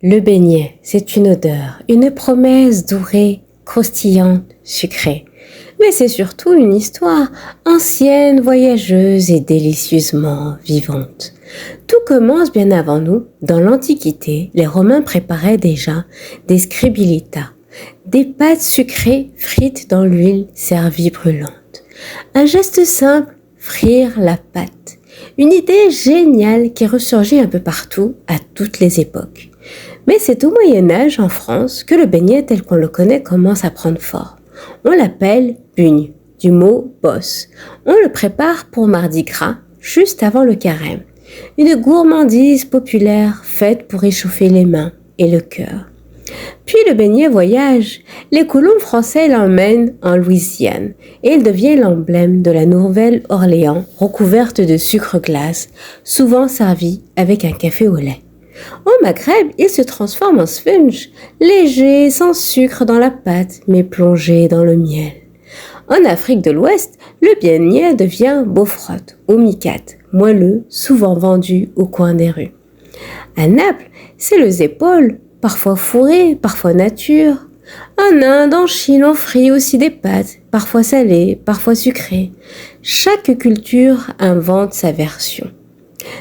Le beignet, c'est une odeur, une promesse dorée, croustillante, sucrée. Mais c'est surtout une histoire ancienne, voyageuse et délicieusement vivante. Tout commence bien avant nous. Dans l'Antiquité, les Romains préparaient déjà des scribilita, des pâtes sucrées frites dans l'huile servie brûlante. Un geste simple, frire la pâte. Une idée géniale qui ressurgit un peu partout, à toutes les époques. Mais c'est au Moyen-Âge, en France, que le beignet tel qu'on le connaît commence à prendre forme. On l'appelle bugne, du mot bosse. On le prépare pour Mardi Gras, juste avant le carême. Une gourmandise populaire faite pour réchauffer les mains et le cœur. Puis le beignet voyage. Les colons français l'emmènent en Louisiane et il devient l'emblème de la Nouvelle-Orléans recouverte de sucre glace, souvent servi avec un café au lait. Au Maghreb, il se transforme en sponge, léger, sans sucre dans la pâte, mais plongé dans le miel. En Afrique de l'Ouest, le beignet devient beaufrotte ou mikate, moelleux, souvent vendu au coin des rues. À Naples, c'est les épaules, parfois fourrées, parfois nature. En Inde, en Chine, on frit aussi des pâtes, parfois salées, parfois sucrées. Chaque culture invente sa version.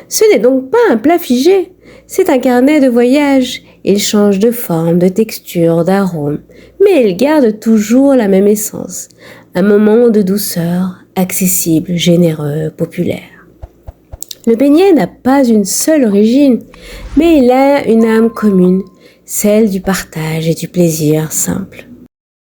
Ce n'est donc pas un plat figé, c'est un carnet de voyage. Il change de forme, de texture, d'arôme, mais il garde toujours la même essence. Un moment de douceur, accessible, généreux, populaire. Le beignet n'a pas une seule origine, mais il a une âme commune, celle du partage et du plaisir simple.